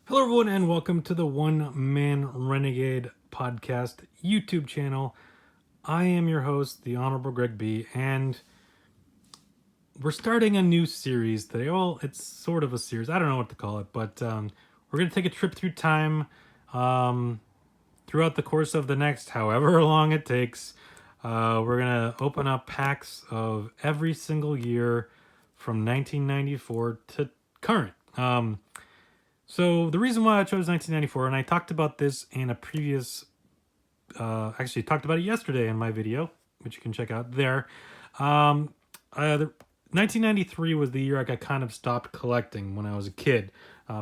Hello, everyone, and welcome to the One Man Renegade podcast YouTube channel. I am your host, the Honorable Greg B, and we're starting a new series today. Well, it's sort of a series. I don't know what to call it, but we're going to take a trip through time throughout the course of the next however long it takes. We're going to open up packs of every single year from 1994 to current. So the reason why I chose 1994, and I talked about this in a previous, actually talked about it yesterday in my video, which you can check out there. The 1993 was the year I got kind of stopped collecting when I was a kid,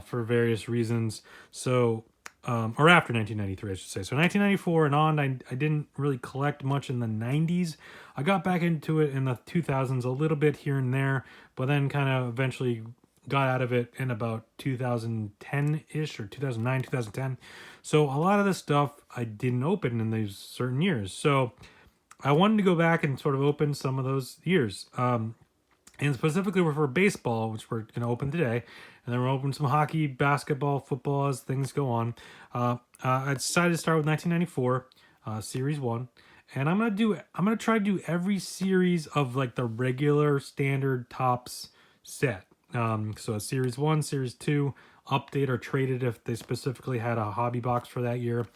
for various reasons. So, or after 1993, I should say. So 1994 and on, I didn't really collect much in the 90s. I got back into it in the 2000s a little bit here and there, but then kind of eventually got out of it in about 2010-ish or 2009, 2010. So a lot of the stuff I didn't open in these certain years. So I wanted to go back and sort of open some of those years. And specifically for baseball, which we're going to open today. And then we'll open some hockey, basketball, football as things go on. I decided to start with 1994, Series 1. And I'm gonna try to do every series of like the regular standard tops set. So a Series 1, Series 2, update or traded if they specifically had a hobby box for that year.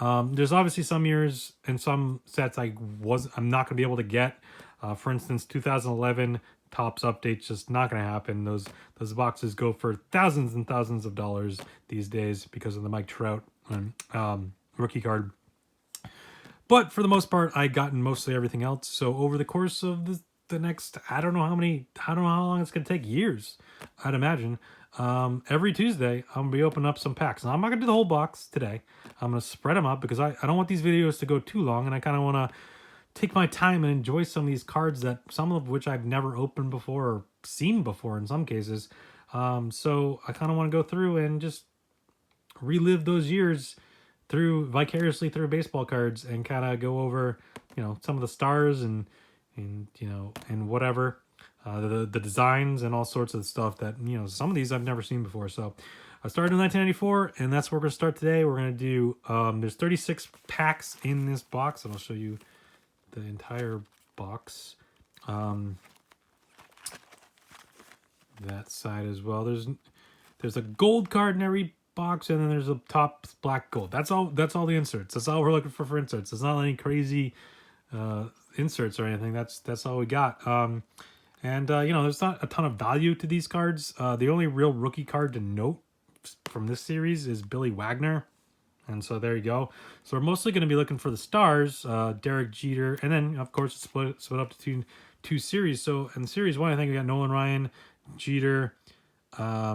There's obviously some years and some sets I'm not going to be able to get. For instance, 2011 tops updates just not going to happen. Those boxes go for thousands and thousands of dollars these days because of the Mike Trout rookie card. But for the most part, I gotten mostly everything else. So over the course of the next, I don't know how long it's going to take, years, I'd imagine. Every Tuesday, I'm going to be opening up some packs. Now, I'm not going to do the whole box today. I'm going to spread them up because I don't want these videos to go too long. And I kind of want to take my time and enjoy some of these cards that some of which I've never opened before or seen before in some cases. So I kind of want to go through and just relive those years vicariously through baseball cards and kind of go over, some of the stars and whatever, the designs and all sorts of stuff that, some of these I've never seen before. So I started in 1994 and that's where we're going to start today. We're going to do, there's 36 packs in this box and I'll show you the entire box. That side as well. There's a gold card in every box, and then there's a top black gold. That's all the inserts. That's all we're looking for inserts. It's not any crazy inserts or anything. That's all we got. There's not a ton of value to these cards. The only real rookie card to note from this series is Billy Wagner. And so there you go. So we're mostly going to be looking for the stars, Derek Jeter, and then of course split up to two series. So in series 1, I think we got Nolan Ryan, Jeter, I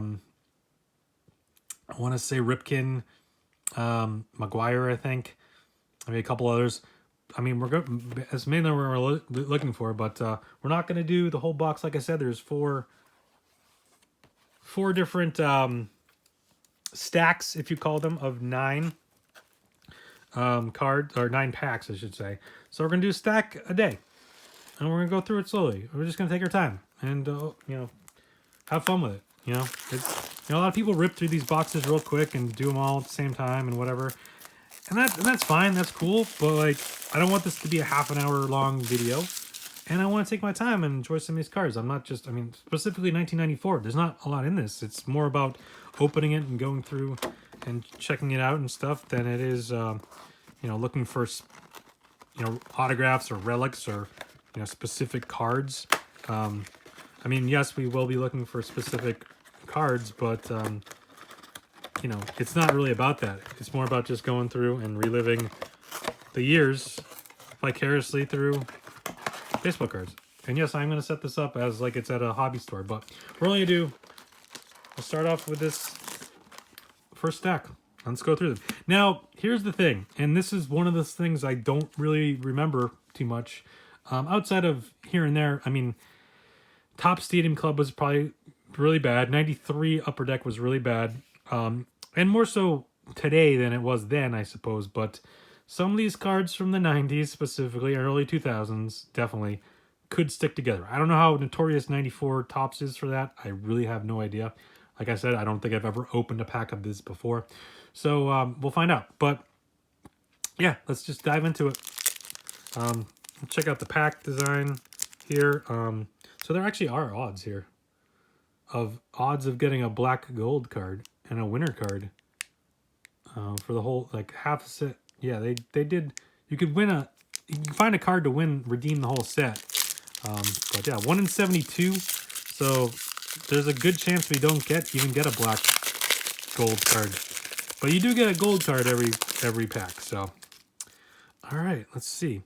want to say Ripken, McGuire, I think. I mean, a couple others. I mean, we're good. That's mainly what we're looking for, but we're not going to do the whole box. Like I said, there's four different stacks, if you call them, of 9 cards, or 9 packs, I should say. So we're going to do a stack a day, and we're going to go through it slowly. We're just going to take our time and have fun with it. A lot of people rip through these boxes real quick and do them all at the same time and whatever. And that's fine. That's cool. But, like, I don't want this to be a half an hour long video. And I want to take my time and enjoy some of these cards. Specifically 1994. There's not a lot in this. It's more about opening it and going through and checking it out and stuff than it is, looking for, autographs or relics or, specific cards. Yes, we will be looking for specific cards, but it's not really about that. It's more about just going through and reliving the years vicariously through baseball cards. And yes, I'm going to set this up as like it's at a hobby store, but we're only going to we'll start off with this first stack. Let's go through them. Now, here's the thing, and this is one of those things I don't really remember too much. Outside of here and there, Top Stadium Club was probably really bad. 93 Upper Deck was really bad. And more so today than it was then, I suppose. But some of these cards from the 90s, specifically, early 2000s, definitely could stick together. I don't know how notorious 94 Tops is for that. I really have no idea. Like I said, I don't think I've ever opened a pack of this before. So we'll find out. But yeah, let's just dive into it. Check out the pack design here. So there actually are odds here. Odds of getting a black gold card and a winner card. For the whole, like, half a set. Yeah, they did. You could you can find a card to redeem the whole set. But yeah, 1 in 72. So there's a good chance we don't even get a black gold card. But you do get a gold card every pack. So, all right, let's see.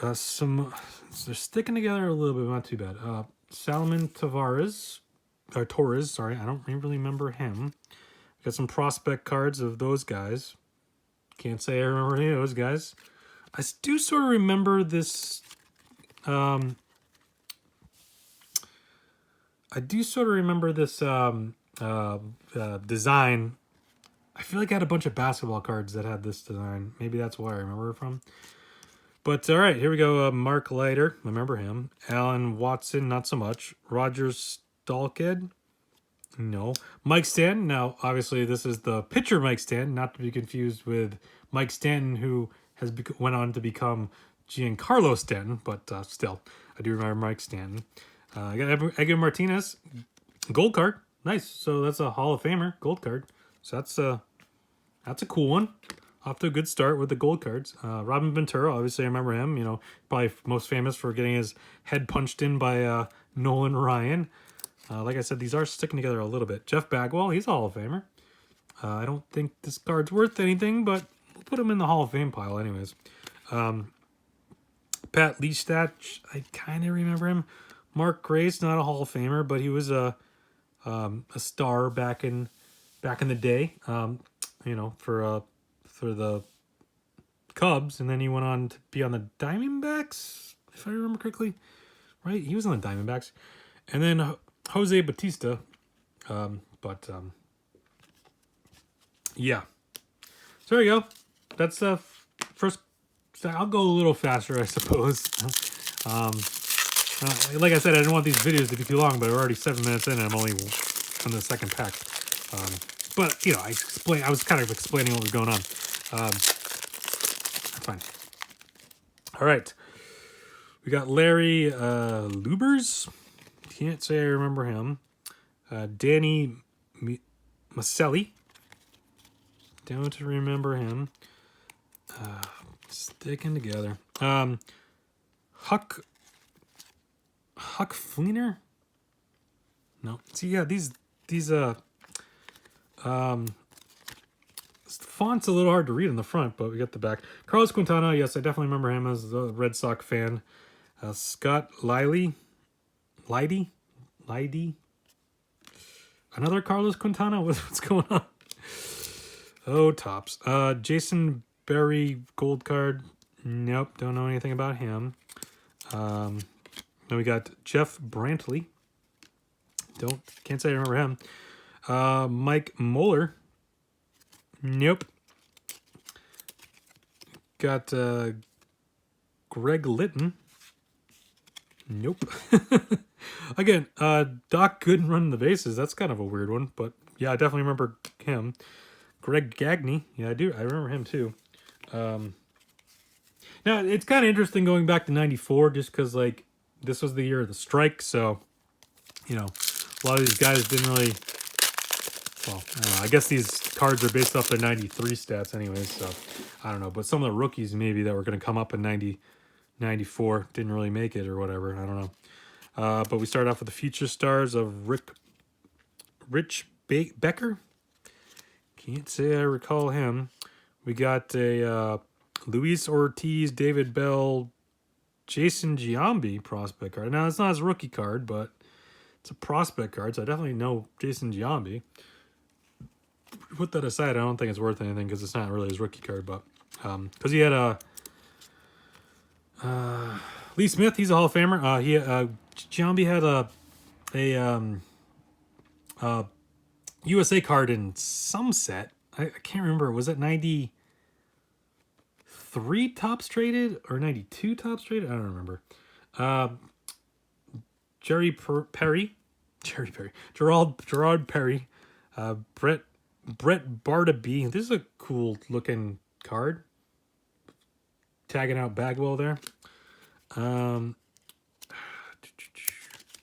They're sticking together a little bit, not too bad. Salomon Torres, sorry, I don't really remember him. Got some prospect cards of those guys. Can't say I remember any of those guys. I do sort of remember this. I do sort of remember this design. I feel like I had a bunch of basketball cards that had this design. Maybe that's why I remember it from. But all right, here we go. Mark Leiter, remember him. Alan Watson, not so much. Roger Stalked, no. Mike Stanton, now obviously this is the pitcher Mike Stanton, not to be confused with Mike Stanton, who went on to become Giancarlo Stanton, but still, I do remember Mike Stanton. I got Edgar Martinez, gold card, nice. So that's a Hall of Famer gold card. So that's a cool one. Off to a good start with the gold cards. Robin Ventura, obviously I remember him. You know, probably most famous for getting his head punched in by Nolan Ryan. Like I said, these are sticking together a little bit. Jeff Bagwell, he's a Hall of Famer. I don't think this card's worth anything, but we'll put him in the Hall of Fame pile anyways. Pat Leachstadt, I kind of remember him. Mark Grace, not a Hall of Famer, but he was a star back in the day. You know, for the Cubs, and then he went on to be on the Diamondbacks, if I remember correctly. Right? He was on the Diamondbacks. And then Jose Batista. Yeah. So there you go. That's the first. I'll go a little faster, I suppose. Like I said, I didn't want these videos to be too long, but we're already 7 minutes in, and I'm only on the second pack. But you know, I was kind of explaining what was going on. Fine. All right. We got Larry Lubers. Can't say I remember him. Danny Maselli. Don't remember him. Sticking together. Huck Fleener? No. See, yeah, these font's a little hard to read in the front, but we got the back. Carlos Quintana, yes, I definitely remember him as a Red Sox fan. Scott Lidey. Another Carlos Quintana? What's going on? Oh, tops. Jason Berry, gold card. Nope, don't know anything about him. Then we got Jeff Brantley. Can't say I remember him. Mike Moeller. Nope. Got Greg Litton. Nope. Again, Doc Gooden running the bases. That's kind of a weird one, but yeah, I definitely remember him. Greg Gagne. Yeah, I do. I remember him too. Now, it's kind of interesting going back to 94 just because, like, this was the year of the strike, so, you know, a lot of these guys didn't really... Well, I don't know. I guess these cards are based off their 93 stats anyways, so I don't know. But some of the rookies maybe that were going to come up in 94 didn't really make it or whatever. I don't know. But we start off with the future stars of Rich Becker. Can't say I recall him. We got a Luis Ortiz, David Bell, Jason Giambi prospect card. Now, it's not his rookie card, but it's a prospect card, so I definitely know Jason Giambi. Put that aside, I don't think it's worth anything because it's not really his rookie card, but because he had a Lee Smith, he's a Hall of Famer. Giambi had a USA card in some set. I can't remember. Was it 93 tops traded or 92 tops traded? I don't remember. Jerry Perry, Jerry Perry, Gerard Perry, Brett Barnaby. This is a cool looking card. Tagging out Bagwell there.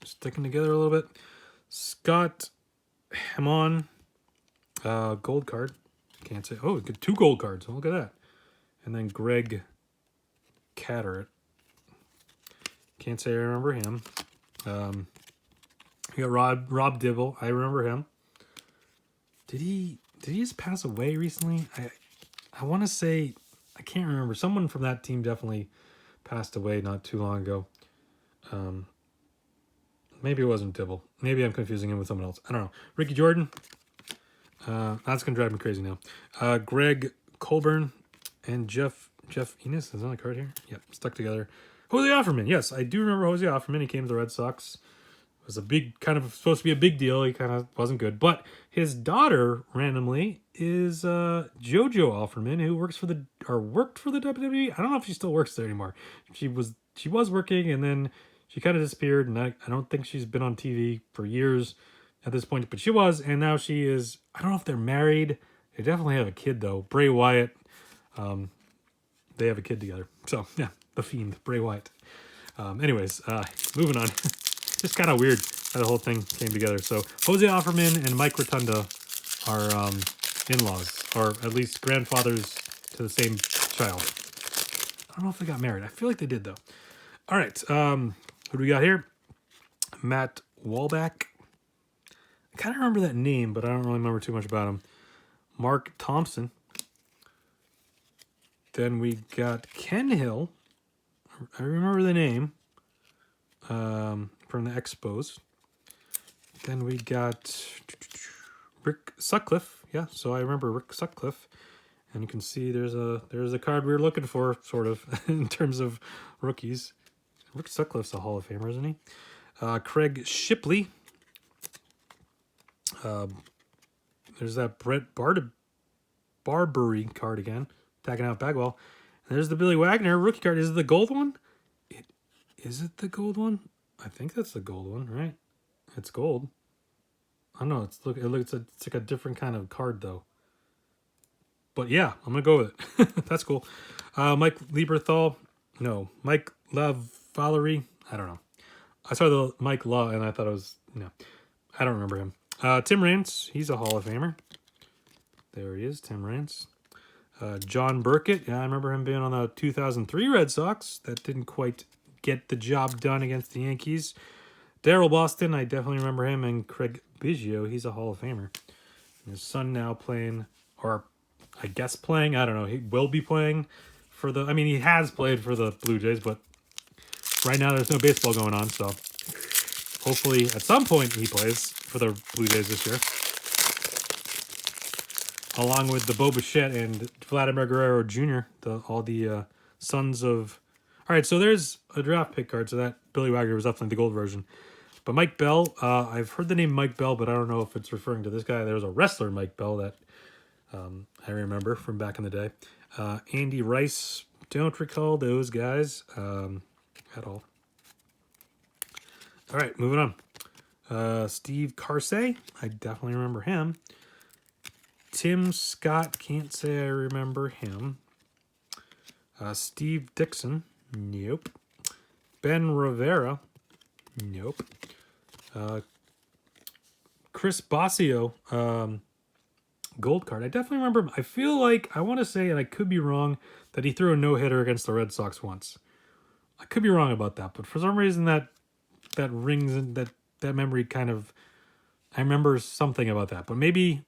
Sticking together a little bit. Scott Hamon, gold card. Can't say. Oh, get 2 gold cards. Oh, look at that. And then Greg Catterett. Can't say I remember him. You got Rob Dibble. I remember him. Did he just pass away recently? I want to say, I can't remember. Someone from that team definitely passed away not too long ago. Maybe it wasn't Dibble. Maybe I'm confusing him with someone else. I don't know. Ricky Jordan. That's going to drive me crazy now. Greg Colburn and Jeff Enos. Is on the card here? Yep, stuck together. Jose Offerman. Yes, I do remember Jose Offerman. He came to the Red Sox. It was a big, kind of supposed to be a big deal. He kind of wasn't good. But his daughter, randomly, is JoJo Offerman, who worked for the WWE. I don't know if she still works there anymore. She was working, and then she kind of disappeared, and I don't think she's been on TV for years at this point, but she was, and now she is. I don't know if they're married. They definitely have a kid, though. Bray Wyatt. They have a kid together. So, yeah, the Fiend, Bray Wyatt. Anyways, moving on. Just kind of weird how the whole thing came together. So, Jose Offerman and Mike Rotunda are in-laws, or at least grandfathers to the same child. I don't know if they got married. I feel like they did, though. All right. Who do we got here? Matt Walback. I kind of remember that name, but I don't really remember too much about him. Mark Thompson. Then we got Ken Hill. I remember the name from the Expos. Then we got Rick Sutcliffe. Yeah, so I remember Rick Sutcliffe. And you can see there's a card we were looking for, sort of, in terms of rookies. Rick Sutcliffe's a Hall of Famer, isn't he? Craig Shipley. There's that Brett Barbary card again, tagging out Bagwell. And there's the Billy Wagner rookie card. Is it the gold one? Is it the gold one? I think that's the gold one, right? It's gold. I don't know. It's like a different kind of card though. But yeah, I'm gonna go with it. That's cool. Mike Lieberthal. No, Mike LaVallerie. I don't know. I saw the Mike Law and I thought it was no. I don't remember him. Tim Raines. He's a Hall of Famer. There he is, Tim Raines. John Burkett. Yeah, I remember him being on the 2003 Red Sox. That didn't quite get the job done against the Yankees. Daryl Boston. I definitely remember him. And Craig Biggio. He's a Hall of Famer. And his son now playing, or I guess playing. I don't know. He will be playing for the. I mean, he has played for the Blue Jays, but right now there's no baseball going on. So hopefully at some point he plays for the Blue Jays this year. Along with the Bo Bichette and Vladimir Guerrero Jr., all the sons of... All right, so there's a draft pick card, so that Billy Wagner was definitely the gold version. But Mike Bell, I've heard the name Mike Bell, but I don't know if it's referring to this guy. There's a wrestler, Mike Bell, that I remember from back in the day. Andy Rice, don't recall those guys at all. All right, moving on. Steve Carsey, I definitely remember him. Tim Scott, can't say I remember him. Steve Dixon, nope. Ben Rivera, nope. Chris Bossio, gold card. I definitely remember him. I feel like, I want to say, and I could be wrong, that he threw a no-hitter against the Red Sox once. I could be wrong about that, but for some reason that rings and that memory kind of, I remember something about that, but maybe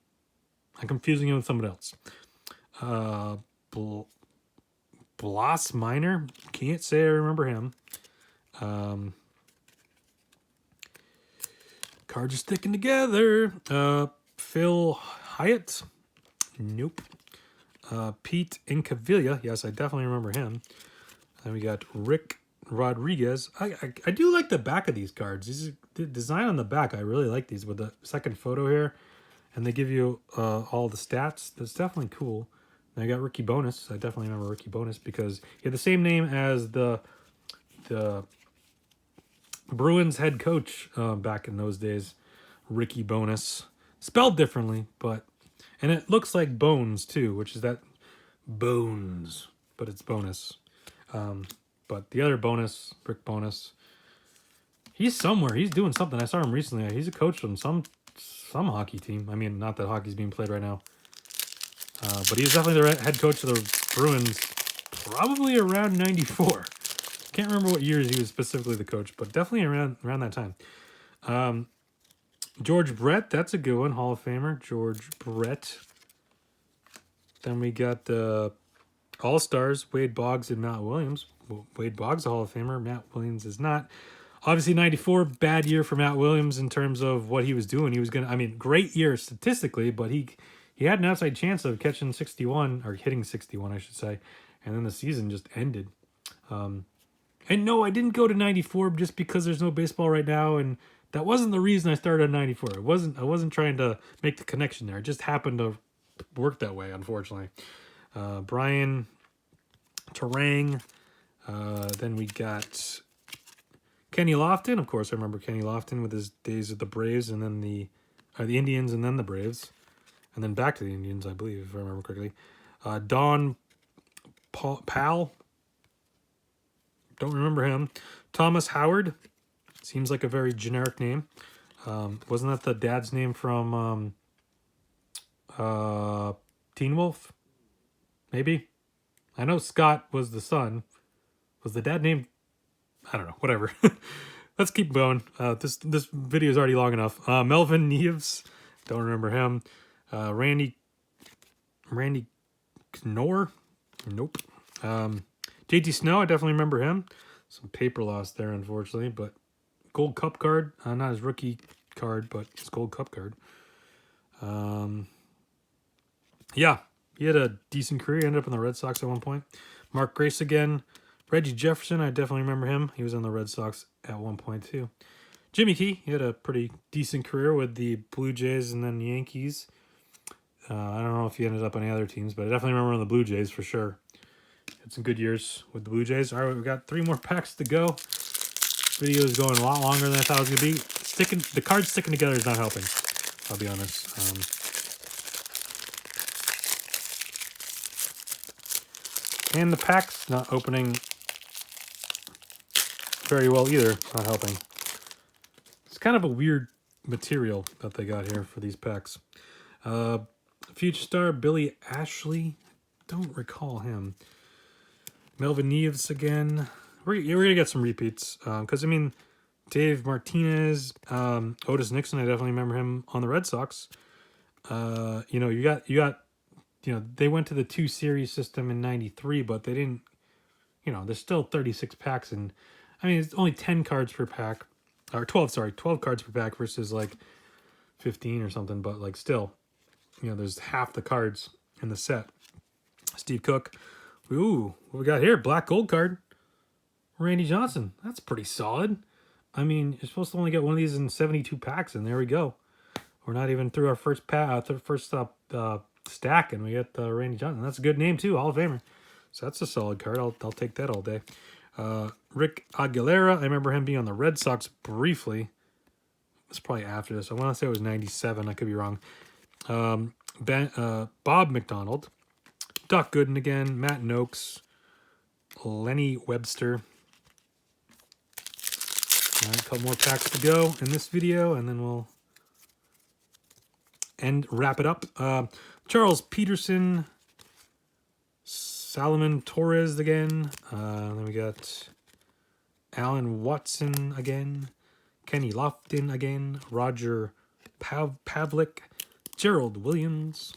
I'm confusing him with someone else. Bloss Minor. Can't say I remember him. Cards are sticking together. Phil Hyatt. Nope. Pete Incaviglia. Yes, I definitely remember him. Then we got Rick Rodriguez. I do like the back of these cards. The design on the back, I really like these with the second photo here. And they give you all the stats. That's definitely cool. And I got Ricky Bonus. I definitely remember Ricky Bonus because he had the same name as the Bruins head coach back in those days. Ricky Bonus. Spelled differently, but... And it looks like Bones, too, which is that... Bones. But it's Bonus. But the other Bonus, Rick Bonus... He's somewhere. He's doing something. I saw him recently. He's a coach on some hockey team. I mean, not that hockey's being played right now. But he was definitely the head coach of the Bruins probably around 94. Can't remember what years he was specifically the coach, but definitely around that time. George Brett, that's a good one. Hall of Famer, George Brett. Then we got the All-Stars, Wade Boggs and Matt Williams. Well, Wade Boggs, a Hall of Famer. Matt Williams is not. Obviously, 94, bad year for Matt Williams in terms of what he was doing. He was going to, I mean, great year statistically, but he had an outside chance of catching 61, or hitting 61, I should say. And then the season just ended. And no, I didn't go to 94 just because there's no baseball right now. And that wasn't the reason I started at 94. I wasn't trying to make the connection there. It just happened to work that way, unfortunately. Brian Terang. Then we got Kenny Lofton. Of course, I remember Kenny Lofton with his days at the Braves and then the Indians and then the Braves. And then back to the Indians, I believe, if I remember correctly. Don Powell. Don't remember him. Thomas Howard. Seems like a very generic name. Wasn't that the dad's name from Teen Wolf? Maybe. I know Scott was the son. Was the dad named? I don't know. Whatever. Let's keep going. This video is already long enough. Melvin Neves. Don't remember him. Randy Knorr. Nope. JT Snow. I definitely remember him. Some paper loss there, unfortunately, but Gold Cup card. Not his rookie card, but his Gold Cup card. Yeah, he had a decent career. He ended up in the Red Sox at one point. Mark Grace again. Reggie Jefferson, I definitely remember him. He was on the Red Sox at one point too. Jimmy Key, he had a pretty decent career with the Blue Jays and then the Yankees. I don't know if he ended up on any other teams, but I definitely remember on the Blue Jays for sure. Had some good years with the Blue Jays. All right, we've got 3 more packs to go. This video is going a lot longer than I thought it was going to be. The cards sticking together is not helping, I'll be honest. And the pack's not opening very well either. Not helping. It's kind of a weird material that they got here for these packs. Future star Billy Ashley. Don't recall him. Melvin Neves again. We're going to get some repeats. Because, I mean, Dave Martinez, Otis Nixon, I definitely remember him on the Red Sox. You got they went to the 2 series system in 93, but they didn't, there's still 36 packs. And, I mean, it's only 10 cards per pack. Or 12 cards per pack versus, like, 15 or something. But, like, still, there's half the cards in the set. Steve Cook. Ooh, what we got here? Black gold card. Randy Johnson. That's pretty solid. I mean, you're supposed to only get one of these in 72 packs, and there we go. We're not even through our first stack, and we get Randy Johnson. That's a good name, too. Hall of Famer. So that's a solid card. I'll take that all day. Rick Aguilera. I remember him being on the Red Sox briefly. It's probably after this. I want to say it was 97. I could be wrong. Bob McDonald. Doc Gooden again. Matt Noakes. Lenny Webster. All right, a couple more packs to go in this video, and then we'll wrap it up. Charles Peterson. Salomon Torres again. Then we got Alan Watson again. Kenny Lofton again. Roger Pavlik. Gerald Williams.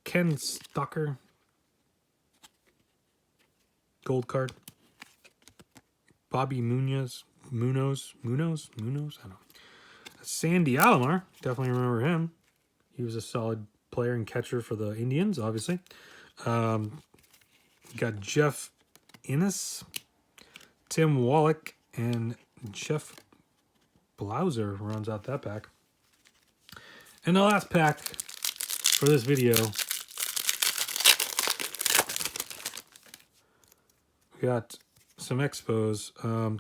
Ken Stocker. Gold card. Bobby Munoz. I don't know. Sandy Alomar. Definitely remember him. He was a solid player and catcher for the Indians, obviously. Got Jeff Innes, Tim Wallach, and Jeff Blauser rounds out that pack. And the last pack for this video, we got some expos.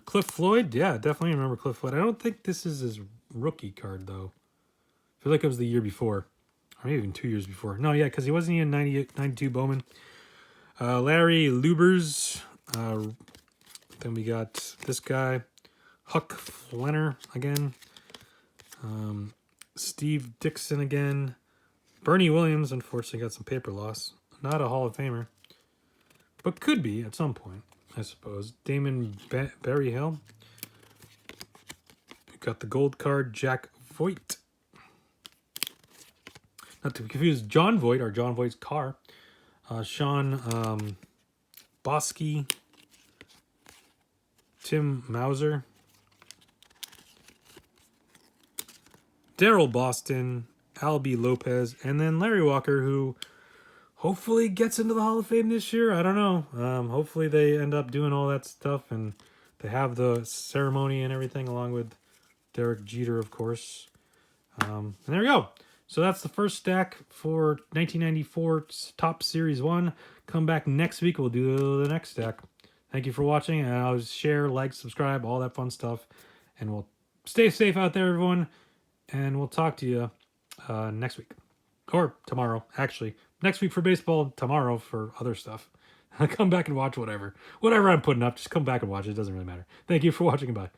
Cliff Floyd, yeah, definitely remember Cliff Floyd. I don't think this is his rookie card, though. I feel like it was the year before. Or maybe even 2 years before. No, yeah, because he wasn't even 92 Bowman. Larry Lubers. Then we got this guy. Huck Flenner again. Steve Dixon again. Bernie Williams, unfortunately, got some paper loss. Not a Hall of Famer. But could be at some point, I suppose. Damon Berryhill. We got the gold card, Jack Voigt. Not to be confused, John Voigt, or John Voigt's car. Sean Bosky. Tim Mauser. Daryl Boston. Albie Lopez. And then Larry Walker, who hopefully gets into the Hall of Fame this year. I don't know. Hopefully they end up doing all that stuff and they have the ceremony and everything along with Derek Jeter, of course. And there we go. So that's the first stack for 1994 Top Series 1. Come back next week. We'll do the next stack. Thank you for watching. And I'll share, like, subscribe, all that fun stuff. And we'll stay safe out there, everyone. And we'll talk to you next week. Or tomorrow, actually. Next week for baseball, tomorrow for other stuff. Come back and watch whatever. Whatever I'm putting up, just come back and watch it. It doesn't really matter. Thank you for watching and bye.